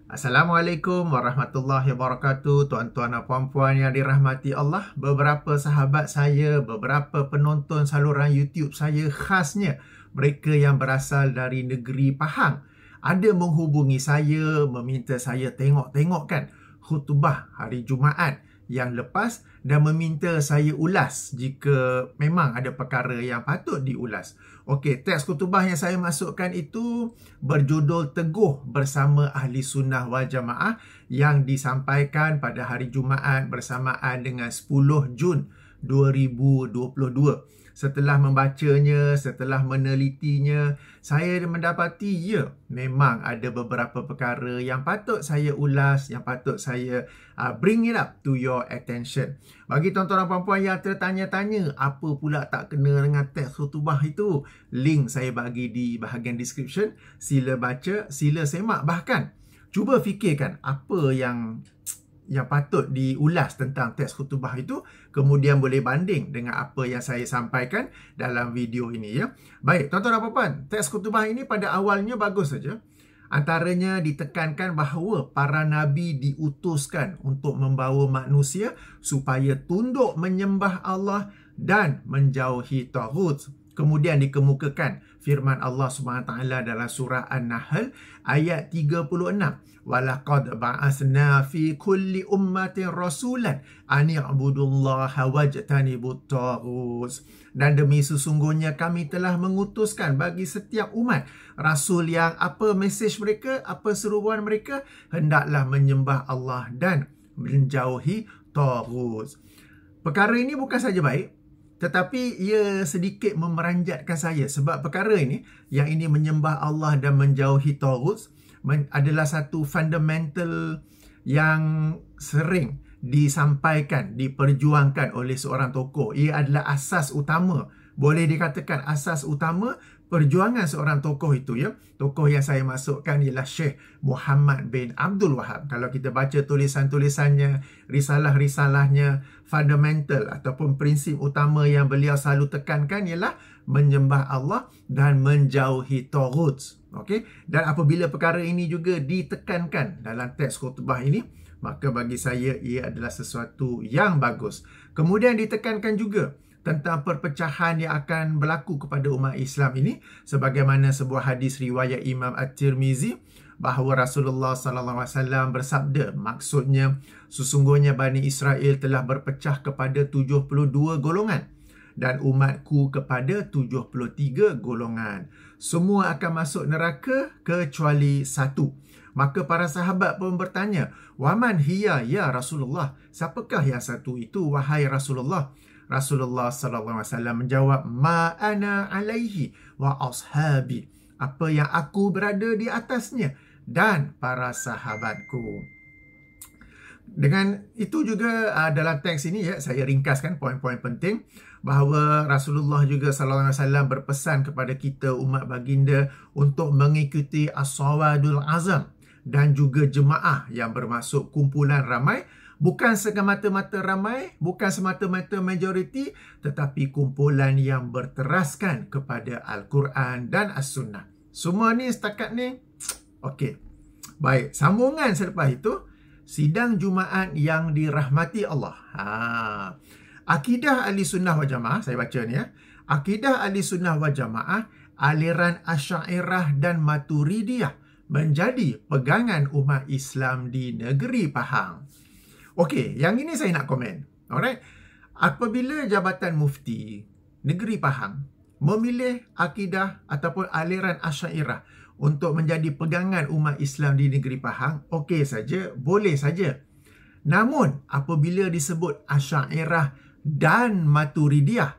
Assalamualaikum warahmatullahi wabarakatuh. Tuan-tuan dan puan-puan yang dirahmati Allah. Beberapa sahabat saya, beberapa penonton saluran YouTube saya, khasnya mereka yang berasal dari negeri Pahang, ada menghubungi saya, meminta saya tengok-tengokkan khutbah hari Jumaat yang lepas dan meminta saya ulas jika memang ada perkara yang patut diulas. Okey, teks khutbah yang saya masukkan itu berjudul Teguh Bersama Ahli Sunnah Wal Jamaah yang disampaikan pada hari Jumaat bersamaan dengan 10 Jun 2022. Setelah membacanya, setelah menelitinya, saya mendapati memang ada beberapa perkara yang patut saya ulas, yang patut saya bring it up to your attention. Bagi tuan-tuan dan puan-puan yang tertanya-tanya, apa pula tak kena dengan teks khutbah itu? Link saya bagi di bahagian description. Sila baca, sila semak. Bahkan, cuba fikirkan apa yang patut diulas tentang teks khutbah itu, kemudian boleh banding dengan apa yang saya sampaikan dalam video ini ya. Baik, tuan-tuan dan puan-puan, teks khutbah ini pada awalnya bagus saja. Antaranya ditekankan bahawa para nabi diutuskan untuk membawa manusia supaya tunduk menyembah Allah dan menjauhi taghut. Kemudian dikemukakan firman Allah SWT dalam surah An-Nahl ayat 36. Walaqad ba'asna fi kulli ummatin rasulan an i'budullaha wajtanibut taghut. Dan demi sesungguhnya kami telah mengutuskan bagi setiap umat rasul yang apa mesej mereka, apa seruan mereka, hendaklah menyembah Allah dan menjauhi taghut. Perkara ini bukan saja baik, tetapi ia sedikit memeranjatkan saya sebab perkara ini, yang ini menyembah Allah dan menjauhi taghut, adalah satu fundamental yang sering disampaikan, diperjuangkan oleh seorang tokoh. Ia adalah asas utama, boleh dikatakan asas utama perjuangan seorang tokoh itu ya. Tokoh yang saya masukkan ialah Syekh Muhammad bin Abdul Wahab. Kalau kita baca tulisan-tulisannya, risalah-risalahnya, fundamental ataupun prinsip utama yang beliau selalu tekankan ialah menyembah Allah dan menjauhi taghut. Okey, dan apabila perkara ini juga ditekankan dalam teks khutbah ini, maka bagi saya ia adalah sesuatu yang bagus. Kemudian ditekankan juga tentang perpecahan yang akan berlaku kepada umat Islam ini, sebagaimana sebuah hadis riwayat Imam At-Tirmizi bahawa Rasulullah SAW bersabda, maksudnya sesungguhnya Bani Israel telah berpecah kepada 72 golongan dan umatku kepada 73 golongan. Semua akan masuk neraka kecuali satu. Maka para sahabat pun bertanya, "Waman hiya ya Rasulullah?" Siapakah yang satu itu wahai Rasulullah? Rasulullah SAW menjawab, "Ma ana alaihi wa ashabi." Apa yang aku berada di atasnya dan para sahabatku. Dengan itu juga dalam teks ini ya, saya ringkaskan poin-poin penting bahawa Rasulullah juga SAW berpesan kepada kita umat baginda untuk mengikuti as-sawadul azam dan juga jemaah yang bermaksud kumpulan ramai. Bukan semata-mata ramai, bukan semata-mata majoriti, tetapi kumpulan yang berteraskan kepada Al-Quran dan As-Sunnah. Semua ni setakat ni, okey. Baik, sambungan selepas itu, sidang Jumaat yang dirahmati Allah. Akidah Ahli Sunnah Wal Jamaah, saya baca ni ya. Akidah Ahli Sunnah Wal Jamaah, aliran Asy'ariyah dan Maturidiyah menjadi pegangan umat Islam di negeri Pahang. Okey, yang ini saya nak komen. Alright. Apabila Jabatan Mufti Negeri Pahang memilih akidah ataupun aliran Asy'ariyah untuk menjadi pegangan umat Islam di negeri Pahang, okey saja, boleh saja. Namun, apabila disebut Asy'ariyah dan Maturidiyah,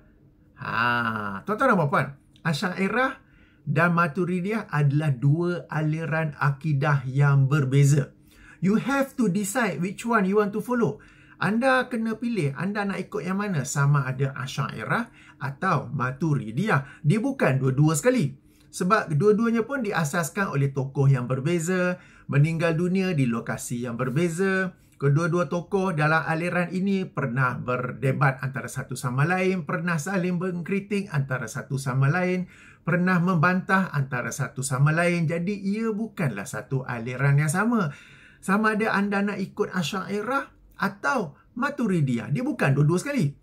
tuan-tuan dan puan-puan, Asy'ariyah dan Maturidiyah adalah dua aliran akidah yang berbeza. You have to decide which one you want to follow. Anda kena pilih, anda nak ikut yang mana, sama ada Asy'ariyah atau Maturidiyah. Dia bukan dua-dua sekali. Sebab dua-duanya pun diasaskan oleh tokoh yang berbeza, meninggal dunia di lokasi yang berbeza. Kedua-dua tokoh dalam aliran ini pernah berdebat antara satu sama lain, pernah saling mengkritik antara satu sama lain, pernah membantah antara satu sama lain. Jadi ia bukanlah satu aliran yang sama. Sama ada anda nak ikut Asy'ariyah atau Maturidiyah. Dia bukan dua-dua sekali.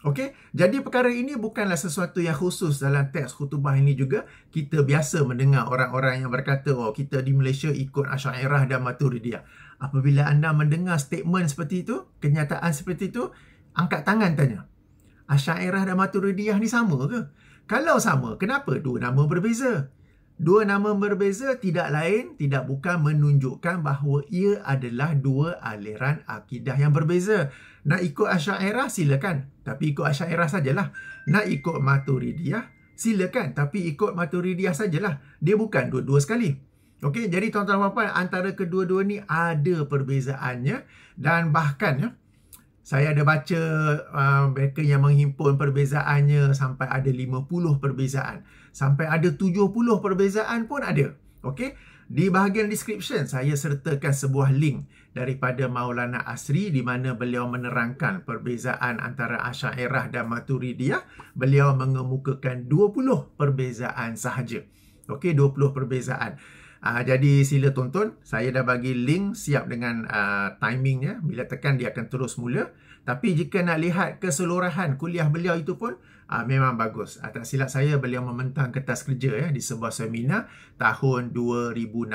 Okey, jadi perkara ini bukanlah sesuatu yang khusus dalam teks khutbah ini juga. Kita biasa mendengar orang-orang yang berkata, oh kita di Malaysia ikut Asy'ariyah dan Maturidiyah. Apabila anda mendengar statement seperti itu, kenyataan seperti itu, angkat tangan tanya. Asy'ariyah dan Maturidiyah ni sama ke? Kalau sama, kenapa dua nama berbeza? Dua nama berbeza tidak lain, tidak bukan menunjukkan bahawa ia adalah dua aliran akidah yang berbeza. Nak ikut Asy'ariyah, silakan. Tapi ikut Asy'ariyah sajalah. Nak ikut Maturidiyah, silakan. Tapi ikut Maturidiyah sajalah. Dia bukan dua-dua sekali. Okey, jadi tuan-tuan dan puan-puan, antara kedua-dua ni ada perbezaannya. Dan bahkan ya, saya ada baca mereka yang menghimpun perbezaannya sampai ada 50 perbezaan. Sampai ada 70 perbezaan pun ada. Okey, di bahagian description saya sertakan sebuah link daripada Maulana Asri di mana beliau menerangkan perbezaan antara Asy'ariyah dan Maturidiyah. Beliau mengemukakan 20 perbezaan sahaja. Okey, 20 perbezaan. Jadi sila tonton. Saya dah bagi link siap dengan timingnya. Bila tekan dia akan terus mula. Tapi jika nak lihat keseluruhan kuliah beliau itu pun memang bagus. Tak silap saya beliau membentang kertas kerja di sebuah seminar tahun 2016.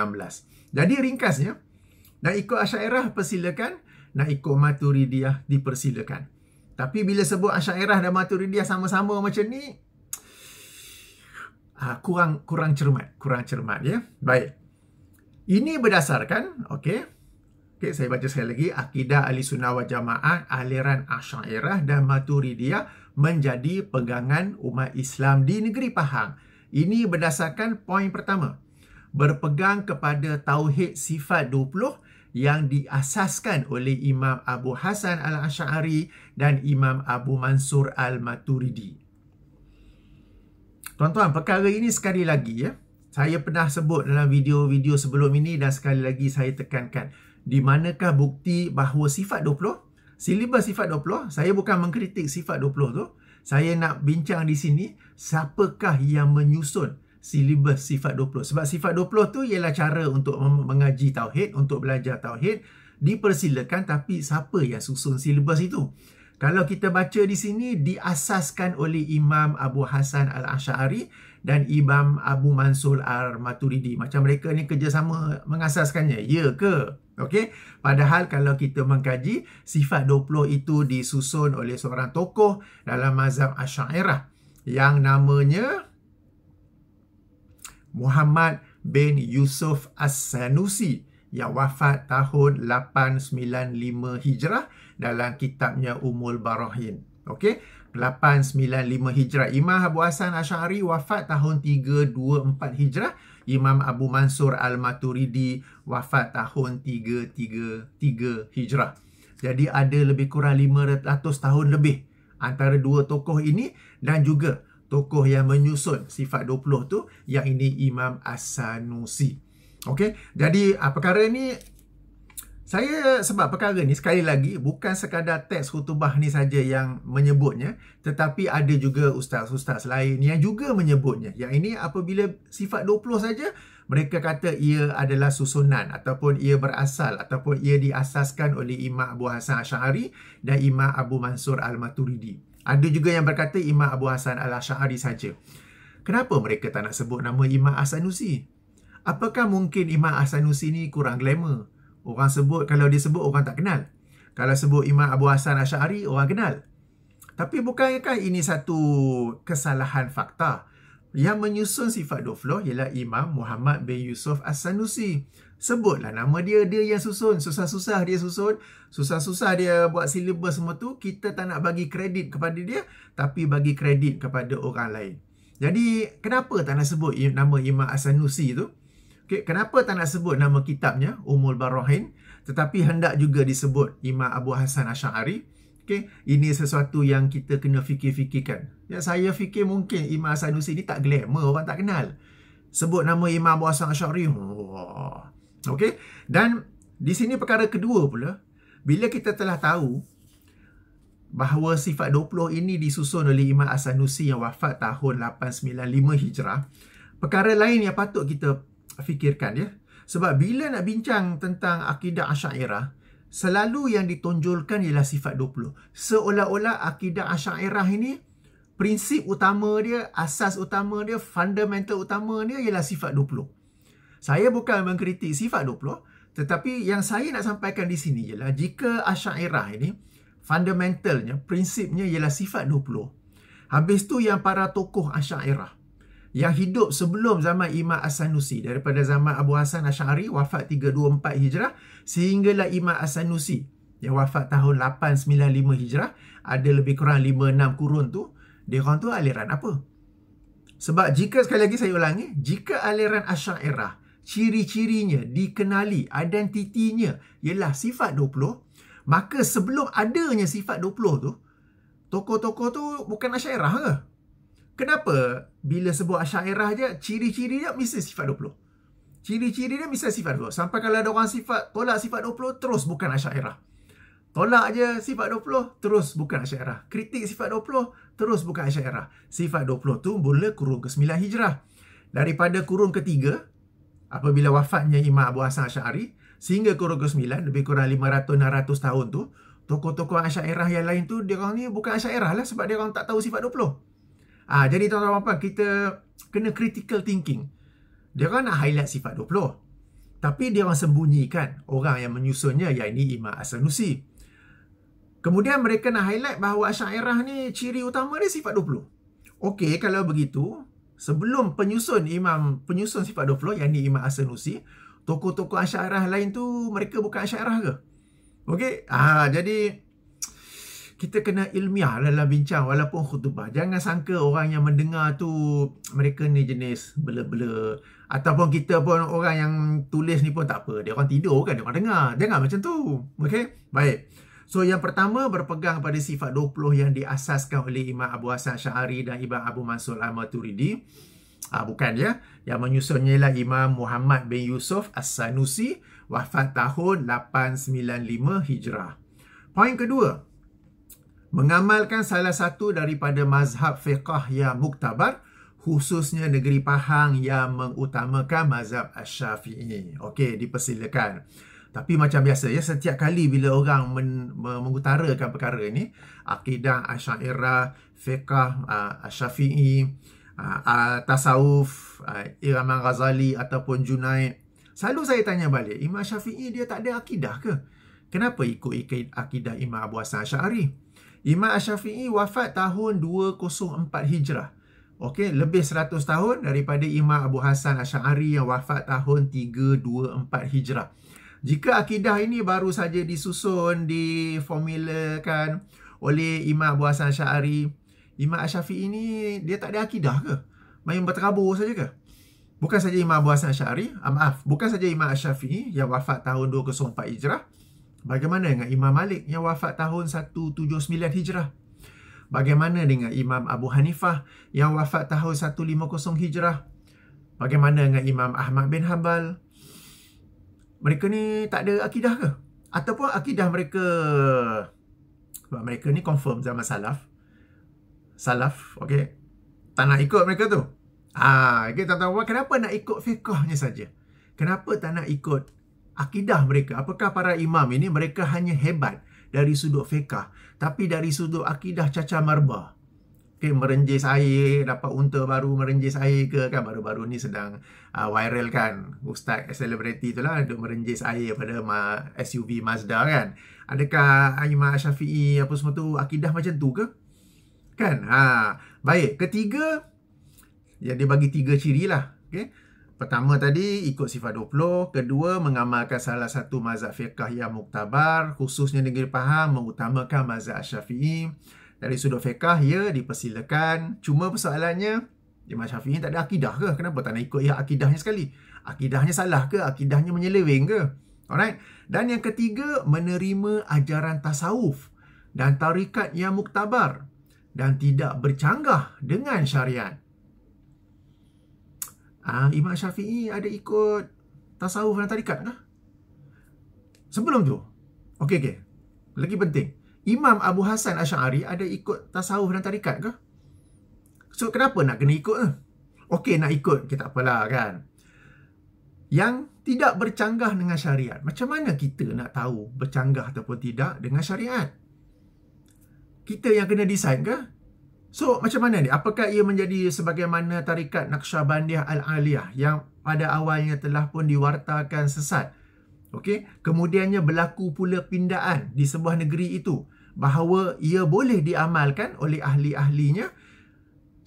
Jadi ringkasnya, nak ikut Asy'ariyah persilakan, nak ikut Maturidiyah dipersilakan. Tapi bila sebut Asy'ariyah dan Maturidiyah sama-sama macam ni, kurang cermat ya. Baik. Ini berdasarkan, okey, saya baca sekali lagi, akidah Ahlussunnah wal Jamaah, aliran Asy'ariyah dan Maturidiyah menjadi pegangan umat Islam di negeri Pahang. Ini berdasarkan poin pertama, berpegang kepada tauhid sifat 20 yang diasaskan oleh Imam Abu Hasan Al-Asy'ari dan Imam Abu Mansur Al-Maturidi. Tuan-tuan, perkara ini sekali lagi ya, saya pernah sebut dalam video-video sebelum ini dan sekali lagi saya tekankan. Di manakah bukti bahawa sifat 20, silibus sifat 20, saya bukan mengkritik sifat 20 tu. Saya nak bincang di sini, siapakah yang menyusun silibus sifat 20. Sebab sifat 20 tu ialah cara untuk mengaji tauhid, untuk belajar tauhid. Dipersilakan, tapi siapa yang susun silibus itu? Kalau kita baca di sini, diasaskan oleh Imam Abu Hasan Al-Asy'ari dan Imam Abu Mansur Al-Maturidi. Macam mereka ni kerjasama mengasaskannya. Ya ke? Okey. Padahal kalau kita mengkaji, sifat 20 itu disusun oleh seorang tokoh dalam mazhab Asy'ariyah yang namanya Muhammad bin Yusuf As-Sanusi yang wafat tahun 895 Hijrah dalam kitabnya Ummul Barahin. Okey, 895 Hijrah. Imam Abu Hasan Asy'ari wafat tahun 324 Hijrah. Imam Abu Mansur Al-Maturidi wafat tahun 333 Hijrah. Jadi ada lebih kurang 500 tahun lebih antara dua tokoh ini dan juga tokoh yang menyusun sifat 20 tu, yang ini Imam As-Sanusi. Okey, jadi perkara ni sebab perkara ni sekali lagi bukan sekadar teks khutbah ni saja yang menyebutnya, tetapi ada juga ustaz-ustaz lain yang juga menyebutnya. Yang ini apabila sifat 20 saja, mereka kata ia adalah susunan ataupun ia berasal ataupun ia diasaskan oleh Imam Abu Hasan Asy'ari dan Imam Abu Mansur Al-Maturidi. Ada juga yang berkata Imam Abu Hasan Al-Asy'ari saja. Kenapa mereka tak nak sebut nama Imam As-Sanusi? Apakah mungkin Imam As-Sanusi ni kurang glamour? Orang sebut, kalau dia sebut orang tak kenal. Kalau sebut Imam Abu Hasan Asy'ari, orang kenal. Tapi bukankah ini satu kesalahan fakta? Yang menyusun sifat 20 ialah Imam Muhammad bin Yusuf As-Sanusi. Sebutlah nama dia, dia yang susun. Susah-susah dia susun, susah-susah dia buat silibus semua tu. Kita tak nak bagi kredit kepada dia, tapi bagi kredit kepada orang lain. Jadi, kenapa tak nak sebut nama Imam As-Sanusi tu? Okay, kenapa tak nak sebut nama kitabnya, Ummul Barahin, tetapi hendak juga disebut Imam Abu Hasan Asy'ari? Okay, ini sesuatu yang kita kena fikir-fikirkan. Ya, saya fikir mungkin Imam As-Sanusi ni tak glamour, orang tak kenal. Sebut nama Imam Abu Hasan Asy'ari. Okay, dan di sini perkara kedua pula, bila kita telah tahu bahawa sifat 20 ini disusun oleh Imam As-Sanusi yang wafat tahun 895 Hijrah, perkara lain yang patut kita fikirkan ya. Sebab bila nak bincang tentang akidah Asy'ariyah, selalu yang ditonjolkan ialah sifat 20. Seolah-olah akidah Asy'ariyah ini, prinsip utama dia, asas utama dia, fundamental utama dia ialah sifat 20. Saya bukan mengkritik sifat 20, tetapi yang saya nak sampaikan di sini ialah jika Asy'ariyah ini, fundamentalnya, prinsipnya ialah sifat 20. Habis tu yang para tokoh Asy'ariyah yang hidup sebelum zaman Imam As-Sanusi, daripada zaman Abu Hasan Asy'ari wafat 324 Hijrah sehinggalah Imam As-Sanusi yang wafat tahun 895 Hijrah, ada lebih kurang 5-6 kurun tu, dia orang tu aliran apa? Sebab jika, sekali lagi saya ulangi, jika aliran Asy'ariyah ciri-cirinya dikenali, identitinya ialah sifat 20, maka sebelum adanya sifat 20 tu, tokoh-tokoh tu bukan Asy'ariyah ke? Kenapa bila sebut Asy'ariyah je, ciri-ciri dia mesti sifat 20? Ciri-ciri dia mesti sifat 20. Sampai kalau ada orang tolak sifat 20, terus bukan Asy'ariyah. Tolak je sifat 20, terus bukan Asy'ariyah. Kritik sifat 20, terus bukan Asy'ariyah. Sifat 20 tu mula kurun ke-9 Hijrah. Daripada kurun ke-3, apabila wafatnya Imam Abu Hasan Asy'ari, sehingga kurun ke-9, lebih kurang 500-600 tahun tu, tokoh-tokoh Asy'ariyah yang lain tu, dia orang ni bukan Asy'ariyah lah, sebab dia orang tak tahu sifat 20. Jadi tuan-tuan puan, kita kena critical thinking. Dia orang nak highlight sifat 20, tapi dia orang sembunyikan orang yang menyusunnya, iaitu Imam As-Sanusi. Kemudian mereka nak highlight bahawa Asy'ariyah ni ciri utama dia sifat 20. Okey, kalau begitu, sebelum penyusun sifat 20, iaitu Imam As-Sanusi, tokoh-tokoh Asy'ariyah lain tu mereka bukan Asy'ariyah ke? Okey, jadi kita kena ilmiah dalam bincang walaupun khutbah. Jangan sangka orang yang mendengar tu mereka ni jenis bela-bela. Ataupun kita pun orang yang tulis ni pun tak apa. Dia orang tidur kan, dia orang dengar. Jangan macam tu. Okey? Baik. So yang pertama berpegang pada sifat 20 yang diasaskan oleh Imam Abu Hasan Asy'ari dan Imam Abu Mansur Al-Maturidi. Bukan ya. Yang menyusunnya ialah Imam Muhammad bin Yusuf As-Sanusi, wafat tahun 895 Hijrah. Poin kedua, mengamalkan salah satu daripada mazhab fiqh yang muktabar, khususnya negeri Pahang yang mengutamakan mazhab Asy-Syafi'i. Okey, dipersilakan. Tapi macam biasa ya, setiap kali bila orang mengutarakan perkara ini, akidah Asy'ariyah, fiqh Asy-Syafi'i, tasawuf Imam Ghazali ataupun Junaid, selalu saya tanya balik, Imam Syafi'i dia tak ada akidah ke? Kenapa ikut akidah Imam Abu Hasan Asy'ari? Imam Asy-Syafi'i wafat tahun 204 Hijrah. Okey, lebih 100 tahun daripada Imam Abu Hasan Asy'ari yang wafat tahun 324 Hijrah. Jika akidah ini baru saja disusun, diformulakan oleh Imam Abu Hasan Asy'ari, Imam Asy-Syafi'i ini dia tak ada akidah ke? Main berterabur saja ke? Bukan saja Imam Abu Hasan Asy'ari, bukan saja Imam Asy-Syafi'i yang wafat tahun 204 Hijrah. Bagaimana dengan Imam Malik yang wafat tahun 179 Hijrah? Bagaimana dengan Imam Abu Hanifah yang wafat tahun 150 Hijrah? Bagaimana dengan Imam Ahmad bin Hanbal? Mereka ni tak ada akidah ke? Ataupun akidah mereka, sebab mereka ni confirm zaman salaf, okey, tak nak ikut mereka tu. Okay, tuan-tuan, kenapa nak ikut fiqhnya saja? Kenapa tak nak ikut akidah mereka? Apakah para imam ini mereka hanya hebat dari sudut fiqh, tapi dari sudut akidah cacar marba? Okay, merenjis air, dapat unta baru merenjis air ke, kan baru-baru ni sedang viral kan, ustaz selebriti tu lah duk merenjis air pada SUV Mazda kan. Adakah Imam Syafi'i apa semua tu akidah macam tu ke? Kan? Baik, ketiga, yang dia bagi 3 ciri lah. Okay? Pertama tadi ikut sifat 20, kedua mengamalkan salah satu mazhab fiqh yang muktabar, khususnya negeri Pahang mengutamakan mazhab Syafi'i. Dari sudut fiqh, ya, dipersilakan. Cuma persoalannya, Imam Syafi'i tak ada akidah ke? Kenapa tak nak ikut akidahnya sekali? Akidahnya salah ke? Akidahnya menyeleweng ke? Alright. Dan yang ketiga, menerima ajaran tasawuf dan tarikat yang muktabar dan tidak bercanggah dengan syariat. Imam Syafi'i ada ikut tasawuf dan tarikat ke? Sebelum tu. Okey. Lagi penting, Imam Abu Hasan Asy'ari ada ikut tasawuf dan tarikat ke? So, kenapa nak kena ikut? Okey, nak ikut, kita tak apalah kan. yang tidak bercanggah dengan syariat. Macam mana kita nak tahu bercanggah ataupun tidak dengan syariat? Kita yang kena decide ke? So, macam mana ni? Apakah ia menjadi sebagaimana tarikat Naqsyabandiyah Al-Aliyah yang pada awalnya telah pun diwartakan sesat? Okey, kemudiannya berlaku pula pindaan di sebuah negeri itu bahawa ia boleh diamalkan oleh ahli-ahlinya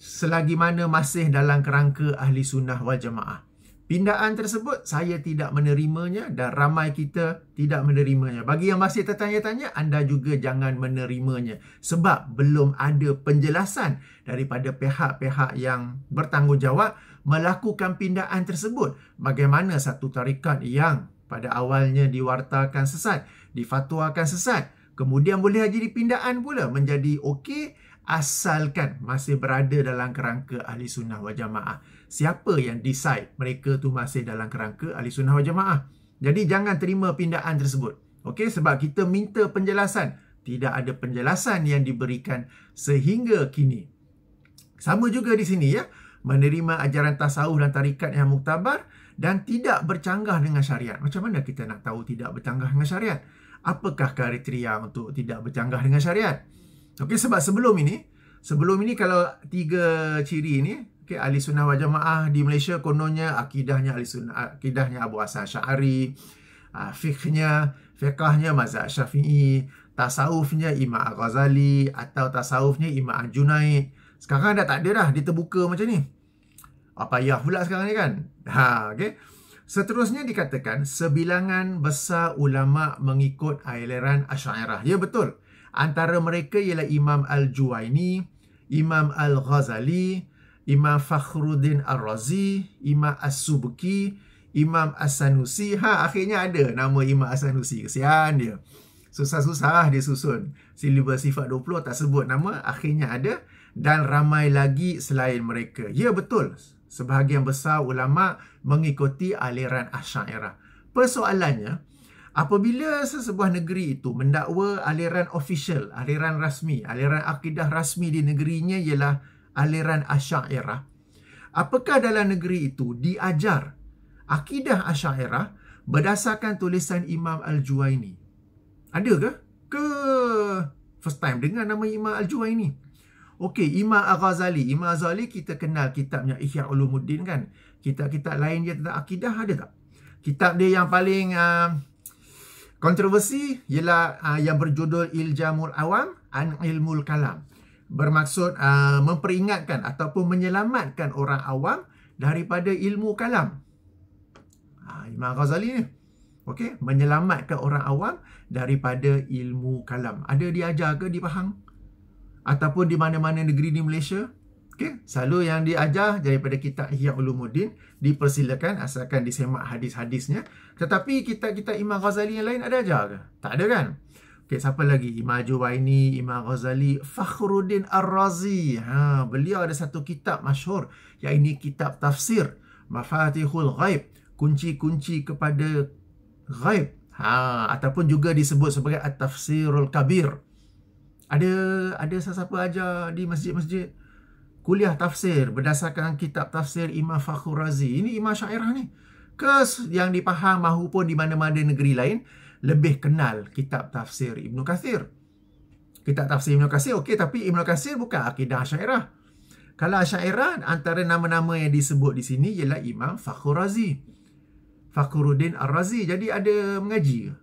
selagi mana masih dalam kerangka ahli sunnah wal jamaah. Pindaan tersebut saya tidak menerimanya dan ramai kita tidak menerimanya. Bagi yang masih tertanya-tanya, anda juga jangan menerimanya sebab belum ada penjelasan daripada pihak-pihak yang bertanggungjawab melakukan pindaan tersebut. Bagaimana satu tarikat yang pada awalnya diwartakan sesat, difatwakan sesat, kemudian boleh jadi pindaan pula menjadi okey asalkan masih berada dalam kerangka ahli sunnah wal jamaah. Siapa yang decide mereka tu masih dalam kerangka ahli sunnah wal jamaah? Jadi jangan terima pindaan tersebut. Okey, sebab kita minta penjelasan. Tidak ada penjelasan yang diberikan sehingga kini. Sama juga di sini ya, menerima ajaran tasawuf dan tarikat yang muktabar dan tidak bercanggah dengan syariat. Macam mana kita nak tahu tidak bercanggah dengan syariat? Apakah kriteria untuk tidak bercanggah dengan syariat? Okey, sebab sebelum ini kalau 3 ciri ini, okey, ahli sunnah wal jamaah di Malaysia kononnya akidahnya ahli sunnah, akidahnya Abu Hasan Asy'ari, fiqhnya mazhab Syafi'i, tasawufnya Imam Al-Ghazali atau tasawufnya Imam Al-Junaid. Sekarang dah tak ada dah, dia terbuka macam ni. Apa payah pula sekarang ni kan? Okey. Seterusnya dikatakan sebilangan besar ulama mengikut aliran Asy'ariyah. Ya, betul. Antara mereka ialah Imam Al-Juwaini, Imam Al-Ghazali, Imam Fakhruddin Ar-Razi, Imam As-Subki, Imam As-Sanusi. Akhirnya ada nama Imam As-Sanusi. Kesian dia. Susah-susah dia susun. Silibus Sifat 20 tak sebut nama. Akhirnya ada. Dan ramai lagi selain mereka. Ya, betul. Sebahagian besar ulama mengikuti aliran Asy'ariyah. Persoalannya, apabila sesebuah negeri itu mendakwa aliran official, aliran rasmi, aliran akidah rasmi di negerinya ialah aliran Asy'ariyah, apakah dalam negeri itu diajar akidah Asy'ariyah berdasarkan tulisan Imam Al-Juwaini? Ada ke? First time dengar nama Imam Al-Juwaini. Okey, Imam Al-Ghazali. Imam Al-Ghazali kita kenal kitabnya Ihya Ulumuddin kan? Kitab-kitab lain dia tentang akidah ada tak? Kitab dia yang paling kontroversi ialah yang berjudul Iljamul Awam an Ilmul Kalam. Bermaksud memperingatkan ataupun menyelamatkan orang awam daripada ilmu kalam. Imam Ghazali ni. Okey, menyelamatkan orang awam daripada ilmu kalam. Ada diajar ke di Pahang? Ataupun di mana-mana negeri di Malaysia? Okey, selalu yang diajar daripada kitab Ihya Ulumuddin, dipersilakan asalkan disemak hadis-hadisnya. Tetapi kitab-kitab Imam Ghazali yang lain ada ajar ke? Tak ada kan? Okey, siapa lagi? Imam Juwaini, Imam Ghazali, Fakhruddin Ar-Razi. Beliau ada satu kitab masyhur, iaitu kitab tafsir Mafatihul Ghaib, kunci-kunci kepada ghaib. Ataupun juga disebut sebagai At-Tafsirul Kabir. Ada sesiapa ajar di masjid-masjid kuliah tafsir berdasarkan kitab tafsir Imam Fakhrul Razi. Ini Imam Asy'ariyah ni. Yang di Pahang maupun di mana-mana negeri lain lebih kenal kitab tafsir Ibnu Katsir. Kitab tafsir Ibnu Katsir okey, tapi Ibnu Katsir bukan akidah Asy'ariyah. Kalau Asy'ariyah, antara nama-nama yang disebut di sini ialah Imam Fakhrul Razi, Fakhruddin Ar-Razi. Jadi ada mengaji ke?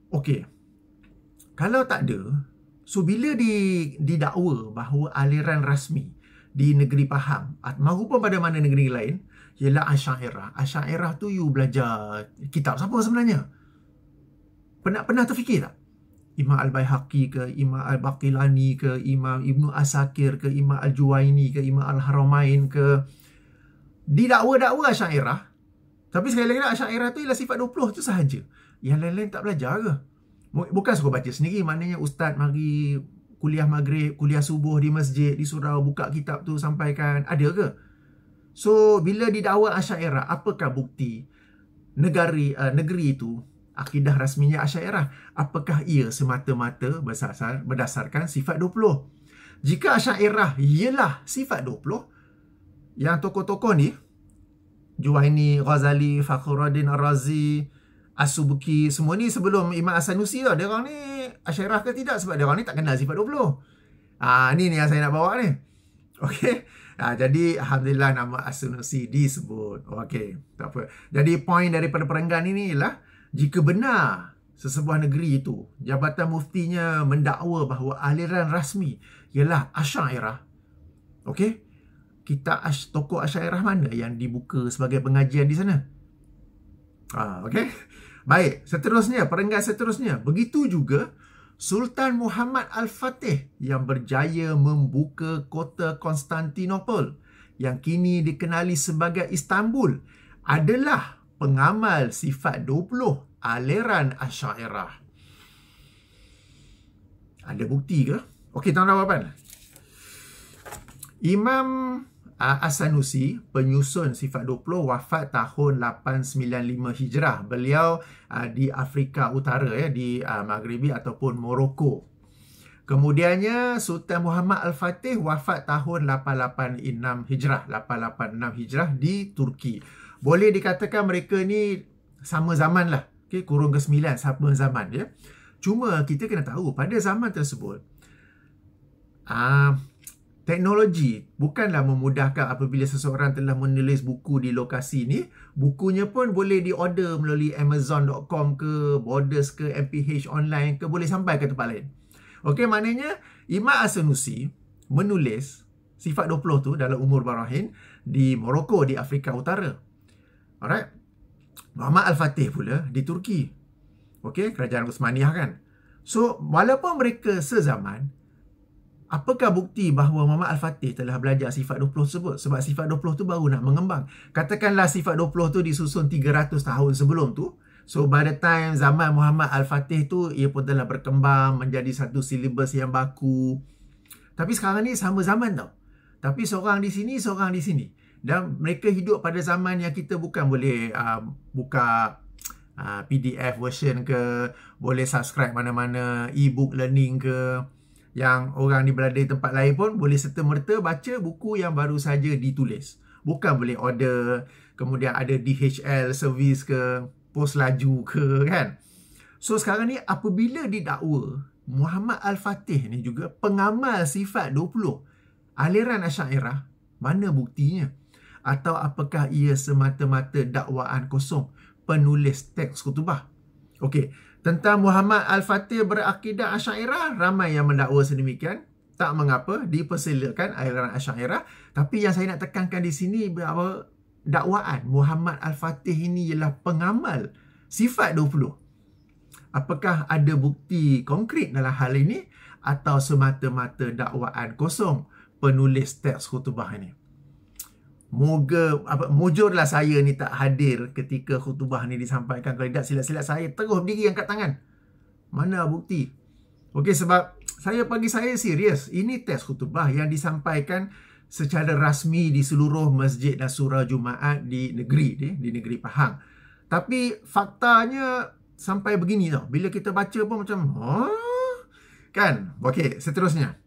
Okey. Kalau tak ada, so bila didakwa bahawa aliran rasmi di negeri Pahang maupun pada mana negeri lain ialah Asy'ariyah. Asy'ariyah tu you belajar kitab siapa sebenarnya? Pernah terfikir tak? Imam Al-Baihaqi ke, Imam Al-Baqilani ke, Imam Ibnu Asakir ke, Imam Al-Juwaini ke, Imam Al-Haramain ke. Didakwa-dakwa Asy'ariyah. Tapi sekali lagi Asy'ariyah tu ialah sifat 20 tu sahaja. Yang lain-lain tak belajar ke? Bukan suka baca sendiri. Maknanya ustaz mari kuliah maghrib, kuliah subuh di masjid, di surau, buka kitab tu sampaikan. Ada ke? So, bila didakwa Asy'ariyah, apakah bukti negeri itu akidah rasminya Asy'ariyah? Apakah ia semata-mata berdasarkan sifat 20? Jika Asy'ariyah ialah sifat 20, yang tokoh-tokoh ni Juwaini, Ghazali, Fakhruddin Ar-Razi, As-Subki, semua ni sebelum Imam As-Sanusi tau. Dia orang ni Asy'ariyah ke tidak? Sebab dia orang ni tak kenal sifat 20. Ni yang saya nak bawa ni. Okey. Jadi alhamdulillah nama As-Sanusi disebut. Okey, tak apa. Jadi poin daripada perenggan ini ialah jika benar sesebuah negeri itu Jabatan Muftinya mendakwa bahawa aliran rasmi ialah Asy'ariyah. Okey. Tokoh Asy'ariyah mana yang dibuka sebagai pengajian di sana? Okey. Baik, seterusnya, perenggan seterusnya. Begitu juga Sultan Muhammad Al-Fatih yang berjaya membuka kota Konstantinopel yang kini dikenali sebagai Istanbul adalah pengamal sifat 20 aliran Asy'ariyah. Ada bukti ke? Okey, tuan-tuan, Imam As-Sanusi, penyusun sifat 20, wafat tahun 895 Hijrah. Beliau di Afrika Utara, di Maghribi ataupun Morocco. Kemudiannya Sultan Muhammad Al-Fatih wafat tahun 886 Hijrah di Turki. Boleh dikatakan mereka ni sama zaman lah. Okay, kurun ke-9 sama zaman ya. Cuma kita kena tahu pada zaman tersebut teknologi bukanlah memudahkan. Apabila seseorang telah menulis buku di lokasi ni, bukunya pun boleh diorder melalui Amazon.com ke, Borders ke, MPH online ke, boleh sampai ke tempat lain. Okey, maknanya Imam As-Sanusi menulis sifat 20 tu dalam Umur Barahin di Morocco, di Afrika Utara. Alright. Muhammad Al-Fatih pula di Turki. Okey, kerajaan Uthmaniyah kan. So, walaupun mereka sezaman, apakah bukti bahawa Muhammad Al-Fatih telah belajar sifat 20 tersebut? Sebab sifat 20 tu baru nak mengembang. Katakanlah sifat 20 tu disusun 300 tahun sebelum tu. So by the time zaman Muhammad Al-Fatih tu, ia pun telah berkembang menjadi satu silibus yang baku. Tapi sekarang ni sama zaman tau. Tapi seorang di sini, seorang di sini. Dan mereka hidup pada zaman yang kita bukan boleh buka PDF version ke, boleh subscribe mana-mana, e-book learning ke. Yang orang ni berada di tempat lain pun boleh serta-merta baca buku yang baru saja ditulis. Bukan boleh order, kemudian ada DHL service ke, pos laju ke kan. So sekarang ni apabila didakwa Muhammad Al-Fatih ni juga pengamal sifat 20 aliran Asy'ariyah, mana buktinya? Atau apakah ia semata-mata dakwaan kosong penulis teks khutbah? Okey. Tentang Muhammad Al-Fatih berakidah Asy'ariyah, ramai yang mendakwa sedemikian. Tak mengapa, dipersilakan aliran Asy'ariyah. Tapi yang saya nak tekankan di sini bahawa dakwaan Muhammad Al-Fatih ini ialah pengamal sifat 20. Apakah ada bukti konkret dalam hal ini atau semata-mata dakwaan kosong penulis teks khutbah ini? Mujurlah saya ni tak hadir ketika khutbah ni disampaikan. Kalau tidak, silat-silat saya terus berdiri angkat tangan. Mana bukti? Okey, sebab bagi saya serius. Ini teks khutbah yang disampaikan secara rasmi di seluruh masjid dan surau Jumaat di negeri Pahang. Tapi faktanya sampai begini tau. Bila kita baca pun macam, kan? Okey, seterusnya.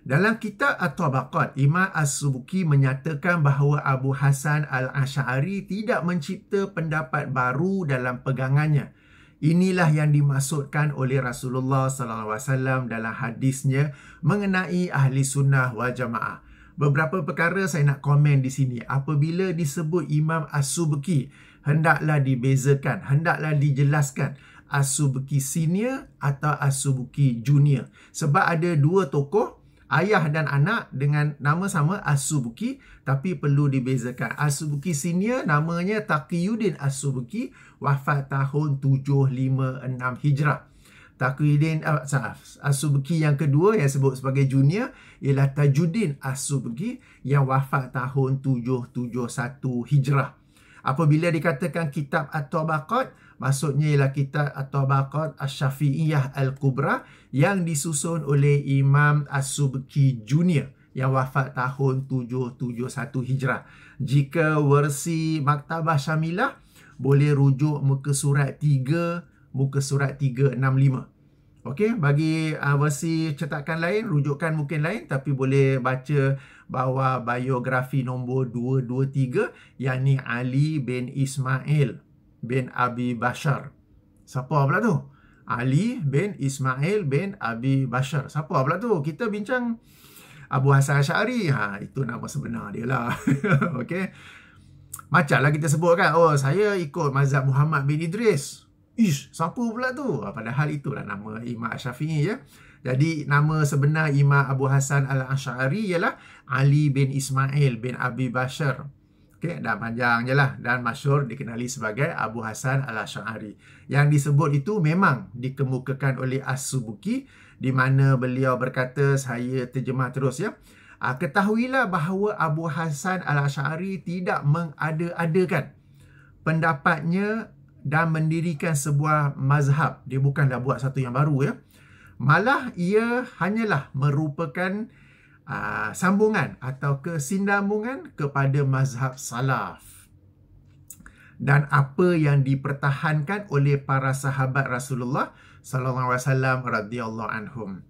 Dalam kitab At-Tabaqat, Imam As-Subki menyatakan bahawa Abu Hasan Al-Asy'ari tidak mencipta pendapat baru dalam pegangannya. Inilah yang dimaksudkan oleh Rasulullah SAW dalam hadisnya mengenai ahli sunnah wal jamaah. Beberapa perkara saya nak komen di sini. Apabila disebut Imam As-Subki, hendaklah dibezakan, hendaklah dijelaskan As-Subki senior atau As-Subki junior. Sebab ada dua tokoh, ayah dan anak dengan nama sama As-Subki, tapi perlu dibezakan. As-Subki senior namanya Taqiyuddin As-Subki, wafat tahun 756 Hijrah. Taqiyuddin As-Subki yang kedua yang sebut sebagai junior ialah Tajuddin As-Subki yang wafat tahun 771 Hijrah. Apabila dikatakan kitab At-Tabaqat, maksudnya ialah kitab At-Tabaqat Asy-Syafi'iyah Al-Kubra yang disusun oleh Imam As-Subki Junior yang wafat tahun 771 Hijrah. Jika versi Maktabah Syamilah, boleh rujuk muka surat 3, muka surat 365. Okey, bagi versi cetakan lain, rujukan mungkin lain, tapi boleh baca bawah biografi nombor 223, yakni Ali bin Ismail bin Abi Bashar. Siapa pula tu? Ali bin Ismail bin Abi Bashar. Siapa pula tu? Kita bincang Abu Hasan Asy'ari. Itu nama sebenar dia lah. Okey. Macamlah kita sebut kan, oh saya ikut mazhab Muhammad bin Idris. Ish, siapa pula tu? Padahal itulah nama Imam Syafi'i ya. Jadi nama sebenar Imam Abu Hasan Al-Asy'ari ialah Ali bin Ismail bin Abi Bashar. Okey, dan panjang je lah. Dan masyhur dikenali sebagai Abu Hasan Al-Asy'ari. Yang disebut itu memang dikemukakan oleh As-Subuki, di mana beliau berkata, saya terjemah terus ya. Ketahuilah bahawa Abu Hasan Al-Asy'ari tidak mengada-adakan pendapatnya dan mendirikan sebuah mazhab. Dia bukanlah buat satu yang baru ya. Malah ia hanyalah merupakan sambungan atau kesinambungan kepada mazhab salaf. Dan apa yang dipertahankan oleh para sahabat Rasulullah sallallahu alaihi wasallam radhiyallahu anhum.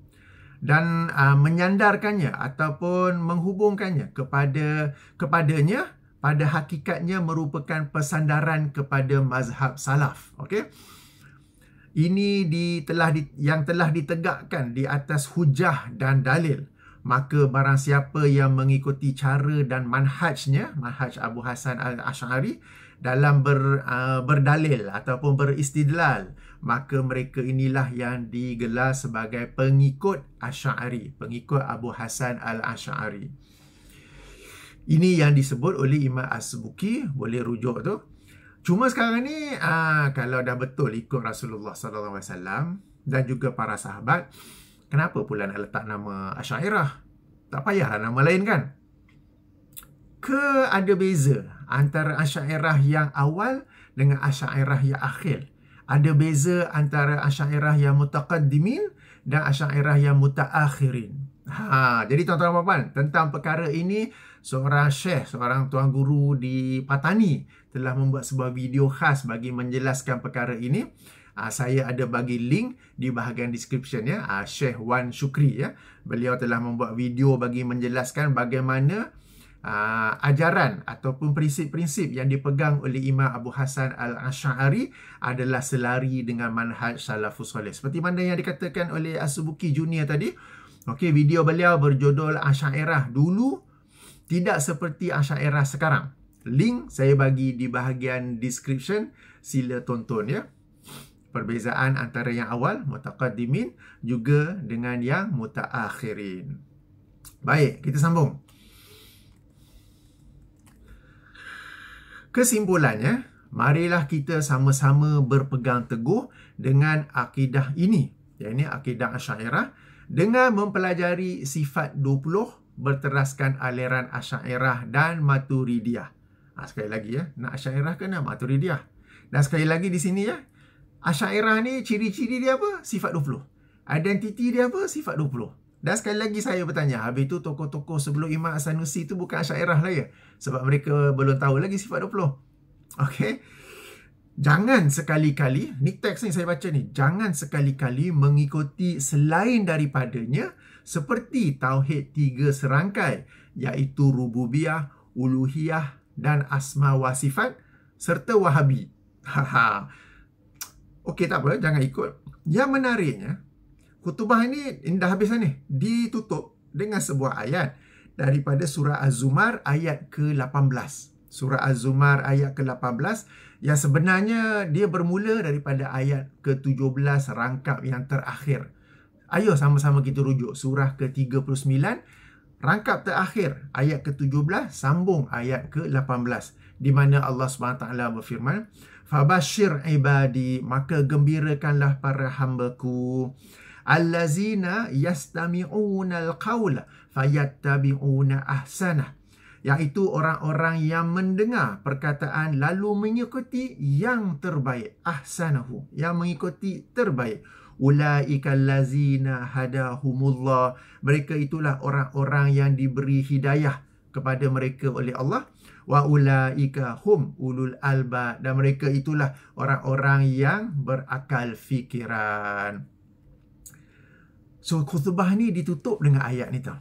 Dan menyandarkannya ataupun menghubungkannya kepadanya pada hakikatnya merupakan pesandaran kepada mazhab salaf. Okey. Ini yang telah ditegakkan di atas hujah dan dalil. Maka barang siapa yang mengikuti cara dan manhajnya, manhaj Abu Hasan Al-Asy'ari dalam berdalil ataupun beristidlal, maka mereka inilah yang digelar sebagai pengikut Asy'ari, pengikut Abu Hasan Al-Asy'ari. Ini yang disebut oleh Imam As-Subuki, boleh rujuk tu. Cuma sekarang ni kalau dah betul ikut Rasulullah sallallahu alaihi wasallam dan juga para sahabat, kenapa pula nak letak nama Asy'ariyah? Tak payahlah nama lain kan? Ke ada beza antara Asy'ariyah yang awal dengan Asy'ariyah yang akhir? Ada beza antara Asy'ariyah yang mutaqaddimin dan Asy'ariyah yang mutaakhirin. Jadi tuan-tuan dan puan-puan, tentang perkara ini seorang syekh, seorang tuan guru di Patani telah membuat sebuah video khas bagi menjelaskan perkara ini. Saya ada bagi link di bahagian description ya. Syekh Wan Syukri ya. Beliau telah membuat video bagi menjelaskan bagaimana ajaran ataupun prinsip-prinsip yang dipegang oleh Imam Abu Hasan Al-Asy'ari adalah selari dengan manhaj salafus salih. Seperti mana yang dikatakan oleh As-Subuki Junior tadi. Okey, video beliau berjudul Asy'ariyah dulu tidak seperti Asy'ariyah sekarang. Link saya bagi di bahagian description. Sila tonton ya. Perbezaan antara yang awal, mutaqaddimin, juga dengan yang mutaakhirin. Baik, kita sambung. Kesimpulannya, marilah kita sama-sama berpegang teguh dengan akidah ini, iaitu akidah Asy'ariyah, dengan mempelajari sifat 20 berteraskan aliran Asy'ariyah dan Maturidiyah. Sekali lagi ya, nak Asy'ariyah ke nak Maturidiyah? Dan sekali lagi di sini ya, Asy'ariyah ni ciri-ciri dia apa? Sifat 20. Identiti dia apa? Sifat 20. Dan sekali lagi saya bertanya, habis tu tokoh-tokoh sebelum Imam As-Sanusi tu bukan Asy'ariyah lah ya? Sebab mereka belum tahu lagi sifat 20. Okey. Jangan sekali-kali, ni teks ni saya baca ni, jangan sekali-kali mengikuti selain daripadanya seperti Tauhid 3 serangkai, iaitu Rububiyah, Uluhiyah dan Asma wa Sifat serta Wahabi. Okey, tak apa, jangan ikut. Yang menariknya, khutbah ini dah habis ni, ditutup dengan sebuah ayat daripada surah Az-Zumar ayat ke-18. Surah Az-Zumar ayat ke-18 yang sebenarnya dia bermula daripada ayat ke-17 rangkap yang terakhir. Ayo sama-sama kita rujuk surah ke-39 rangkap terakhir ayat ke-17 sambung ayat ke-18, di mana Allah SWT berfirman, "Fabashir ibadi, maka gembirakanlah para hamba-Ku, allazina yastami'una al-qawla fayattabi'una ahsanah." Iaitu orang-orang yang mendengar perkataan lalu mengikuti yang terbaik. Ahsanahu, yang mengikuti terbaik. Ulaika allazina hadahumullah. Mereka itulah orang-orang yang diberi hidayah kepada mereka oleh Allah. Wa ulaika hum ulul alba. Dan mereka itulah orang-orang yang berakal fikiran. So khutbah ni ditutup dengan ayat ni tau.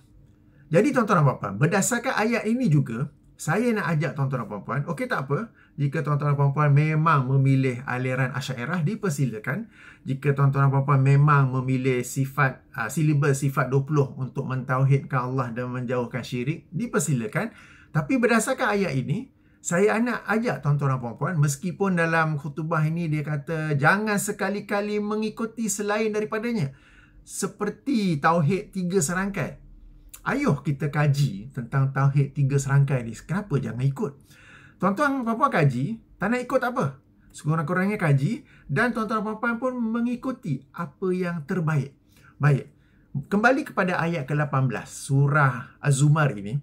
Jadi tuan-tuan dan puan-puan, berdasarkan ayat ini juga, saya nak ajak tuan-tuan dan puan-puan, okey tak apa, jika tuan-tuan dan puan-puan memang memilih aliran Asy'ariyah, dipersilakan. Jika tuan-tuan dan puan-puan memang memilih silibus sifat 20 untuk mentauhidkan Allah dan menjauhkan syirik, dipersilakan. Tapi berdasarkan ayat ini, saya nak ajak tuan-tuan dan puan-puan, meskipun dalam khutbah ini dia kata jangan sekali-kali mengikuti selain daripadanya, seperti tauhid 3 serangkai. Ayuh kita kaji tentang tauhid 3 serangkai ni. Kenapa jangan ikut? Tuan-tuan puan-puan kaji, tak nak ikut tak apa. Sekurang-kurangnya kaji, dan tuan-tuan puan-puan pun mengikuti apa yang terbaik. Baik, kembali kepada ayat ke-18 surah Az-Zumar ini.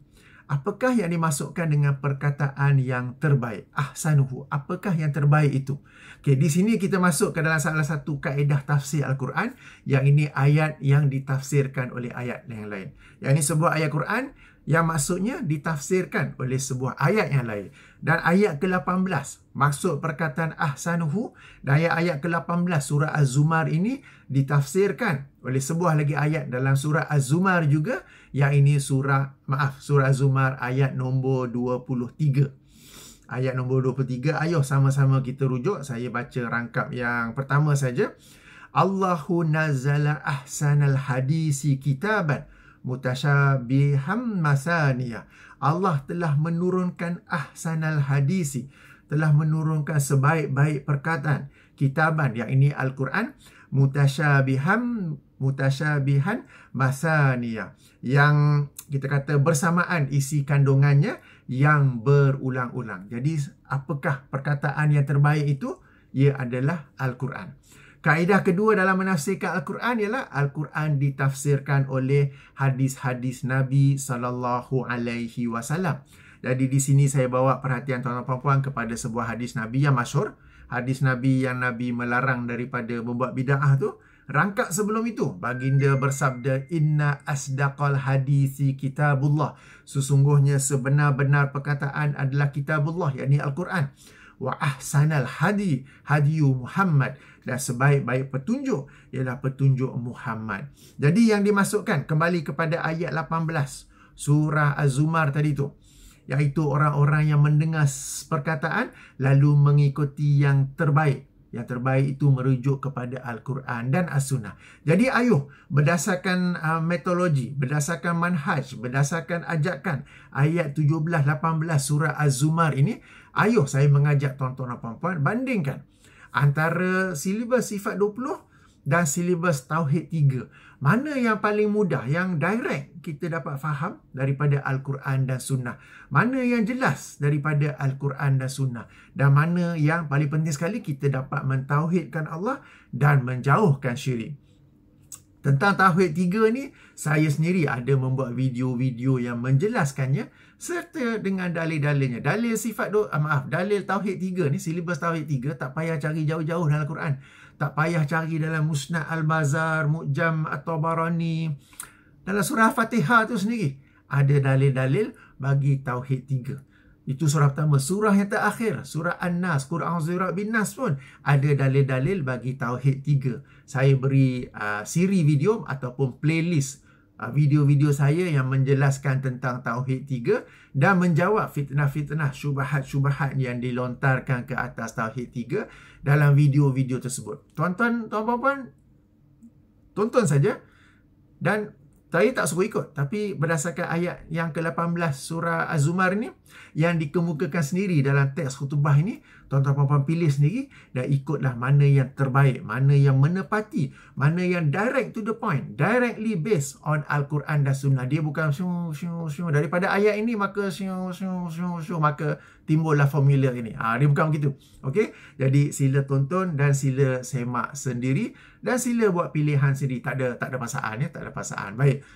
Apakah yang dimasukkan dengan perkataan yang terbaik? Ahsanuhu. Apakah yang terbaik itu? Okey, di sini kita masuk ke dalam salah satu kaedah tafsir Al-Quran. Yang ini ayat yang ditafsirkan oleh ayat yang lain. Yang ini sebuah ayat Quran yang maksudnya ditafsirkan oleh sebuah ayat yang lain. Dan ayat ke-18 maksud perkataan ahsanuhu, dan ayat ke-18 surah Az-Zumar ini ditafsirkan oleh sebuah lagi ayat dalam surah Az-Zumar juga, yang ini surah Az-Zumar ayat nombor 23. Ayat nombor 23, ayuh sama-sama kita rujuk. Saya baca rangkap yang pertama saja. Allahu nazzala ahsanal hadisi kitaban mutasyabiham masaniyah. Allah telah menurunkan ahsanal hadisi, telah menurunkan sebaik-baik perkataan, kitaban, yang ini Al-Quran, mutasyabihan masaniyah, yang kita kata bersamaan isi kandungannya yang berulang-ulang. Jadi apakah perkataan yang terbaik itu? Ia adalah Al-Quran. Kaedah kedua dalam menafsirkan Al-Quran ialah Al-Quran ditafsirkan oleh hadis-hadis Nabi SAW. Jadi di sini saya bawa perhatian tuan-tuan puan-puan kepada sebuah hadis Nabi yang masyhur. Hadis Nabi yang Nabi melarang daripada membuat bid'ah tu. Rangkap sebelum itu, baginda bersabda, Inna asdaqal hadisi kitabullah. Sesungguhnya sebenar-benar perkataan adalah kitabullah, yakni Al-Quran. Wa ahsanal hadiyu Muhammad. Dan sebaik-baik petunjuk ialah petunjuk Muhammad. Jadi yang dimasukkan kembali kepada ayat 18 surah Az-Zumar tadi tu, iaitu orang-orang yang mendengar perkataan lalu mengikuti yang terbaik. Yang terbaik itu merujuk kepada Al-Quran dan As-Sunnah. Jadi ayuh, berdasarkan metodologi, berdasarkan manhaj, berdasarkan ajakan ayat 17-18 surah Az-Zumar ini, ayuh saya mengajak tuan-tuan dan puan-puan bandingkan antara silibus sifat 20 dan silibus tauhid 3. Mana yang paling mudah, yang direct kita dapat faham daripada Al-Quran dan Sunnah? Mana yang jelas daripada Al-Quran dan Sunnah? Dan mana yang paling penting sekali kita dapat mentauhidkan Allah dan menjauhkan syirik? Tentang tauhid 3 ni, saya sendiri ada membuat video-video yang menjelaskannya serta dengan dalil-dalilnya. Dalil tauhid 3 ni, silibus tauhid 3, tak payah cari jauh-jauh dalam Al-Quran. Tak payah cari dalam Musnad Al-Bazar, Mu'jam At-Tabarani. Dalam surah Fatihah tu sendiri ada dalil-dalil bagi tauhid 3. Itu surah pertama. Surah yang terakhir, surah An-Nas, Qul a'udzu birabbin nas pun ada dalil-dalil bagi tauhid 3. Saya beri siri video ataupun playlist video-video saya yang menjelaskan tentang tauhid 3 dan menjawab fitnah-fitnah, syubhat-syubhat yang dilontarkan ke atas tauhid 3 dalam video-video tersebut. Tuan-tuan, tuan-puan, tonton saja. Dan saya tak suruh ikut, tapi berdasarkan ayat yang ke-18 surah Az-Zumar ini yang dikemukakan sendiri dalam teks khutbah ini, tuan-tuan puan-puan pilih sendiri dan ikutlah mana yang terbaik, mana yang menepati, mana yang direct to the point, directly based on Al-Quran dan Sunnah. Dia bukan daripada ayat ini maka maka timbullah formula ini. Dia bukan begitu. Okey? Jadi sila tonton dan sila semak sendiri dan sila buat pilihan sendiri. Tak ada paksaan ya, tak ada paksaan. Baik.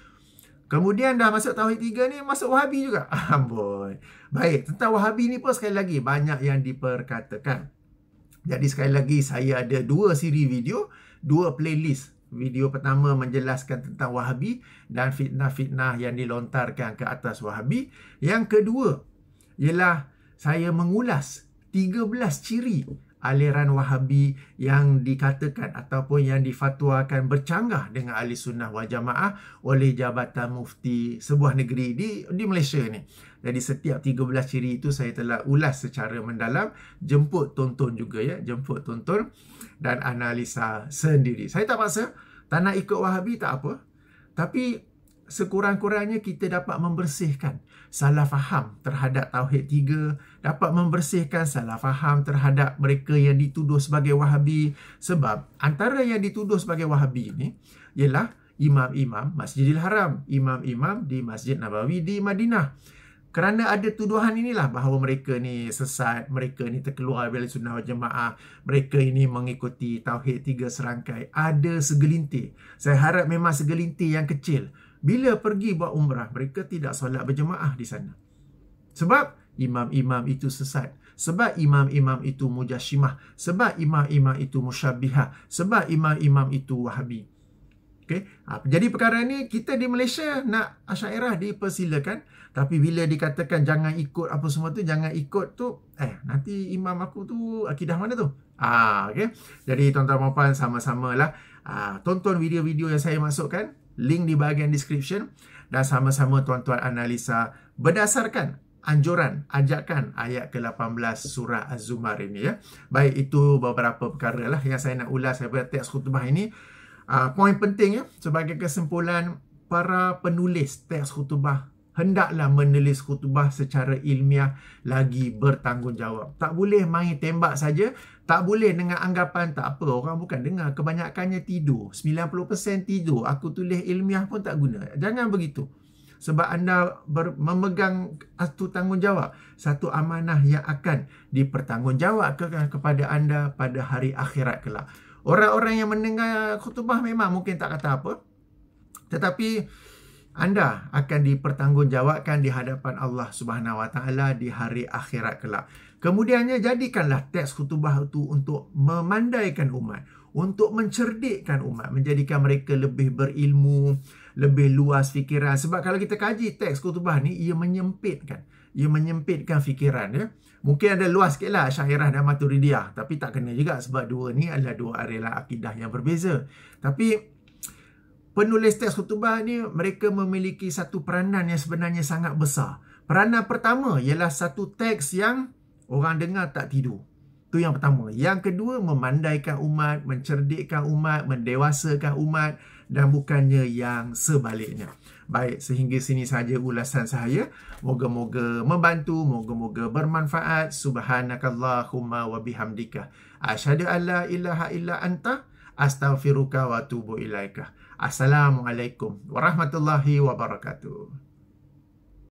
Kemudian dah masuk tauhid 3 ni, masuk Wahabi juga. Amboi. Baik, tentang Wahabi ni pun sekali lagi banyak yang diperkatakan. Jadi sekali lagi saya ada 2 siri video, 2 playlist. Video pertama menjelaskan tentang Wahabi dan fitnah-fitnah yang dilontarkan ke atas Wahabi. Yang kedua ialah saya mengulas 13 ciri aliran Wahabi yang dikatakan ataupun yang difatwakan bercanggah dengan Ahli Sunnah wal Jamaah oleh Jabatan Mufti sebuah negeri di Malaysia ni. Jadi setiap 13 ciri itu saya telah ulas secara mendalam, jemput tonton juga ya, jemput tonton dan analisa sendiri. Saya tak paksa, tak nak ikut Wahabi tak apa. Tapi sekurang-kurangnya kita dapat membersihkan salah faham terhadap Tauhid 3, dapat membersihkan salah faham terhadap mereka yang dituduh sebagai Wahabi. Sebab antara yang dituduh sebagai Wahabi ni ialah imam-imam Masjidil Haram, imam-imam di Masjid Nabawi di Madinah. Kerana ada tuduhan inilah bahawa mereka ni sesat, mereka ni terkeluar dari Sunnah wal Jamaah, mereka ini mengikuti Tauhid 3 serangkai. Ada segelintir, saya harap memang segelintir yang kecil, bila pergi buat umrah, mereka tidak solat berjemaah di sana. Sebab imam-imam itu sesat. Sebab imam-imam itu mujasyimah. Sebab imam-imam itu musyabbihah. Sebab imam-imam itu Wahabi. Okay? Jadi perkara ni kita di Malaysia nak Asy'ariyah dipersilakan. Tapi bila dikatakan jangan ikut apa semua tu, jangan ikut tu, nanti imam aku tu akidah mana tu? Okay? Jadi tuan-tuan dan puan, sama-samalah tonton video-video yang saya masukkan, link di bahagian description, dan sama-sama tuan-tuan analisa berdasarkan anjuran, ajakan ayat ke-18 surah Az-Zumar ini ya. Baik, itu beberapa perkara lah yang saya nak ulas daripada teks khutbah ini. Poin penting ya, sebagai kesimpulan, para penulis teks khutbah hendaklah menulis khutbah secara ilmiah lagi bertanggungjawab. Tak boleh main tembak saja, tak boleh dengan anggapan tak apa, orang bukan dengar, kebanyakannya tidur, 90% tidur, aku tulis ilmiah pun tak guna. Jangan begitu. Sebab anda memegang satu tanggungjawab, satu amanah yang akan dipertanggungjawabkan kepada anda pada hari akhirat kelak. Orang-orang yang mendengar khutbah memang mungkin tak kata apa, tetapi anda akan dipertanggungjawabkan di hadapan Allah Subhanahu Wa Taala di hari akhirat kelak. Kemudiannya, jadikanlah teks khutbah itu untuk memandaikan umat, untuk mencerdikkan umat, menjadikan mereka lebih berilmu, lebih luas fikiran. Sebab kalau kita kaji teks khutbah ni, ia menyempitkan fikiran ya. Mungkin ada luas sikit lah Asy'ariyah dan Maturidiyah, tapi tak kena juga sebab dua ni adalah dua aliran akidah yang berbeza. Tapi penulis teks khutbah ni, mereka memiliki satu peranan yang sebenarnya sangat besar. Peranan pertama ialah satu teks yang orang dengar tak tidur. Itu yang pertama. Yang kedua, memandaikan umat, mencerdikkan umat, mendewasakan umat, dan bukannya yang sebaliknya. Baik, sehingga sini saja ulasan saya. Moga-moga membantu, moga-moga bermanfaat. Subhanakallahumma wa bihamdika, asyhadu an la ilaha illa anta, astaghfiruka wa atubu ilaika. Assalamualaikum warahmatullahi wabarakatuh.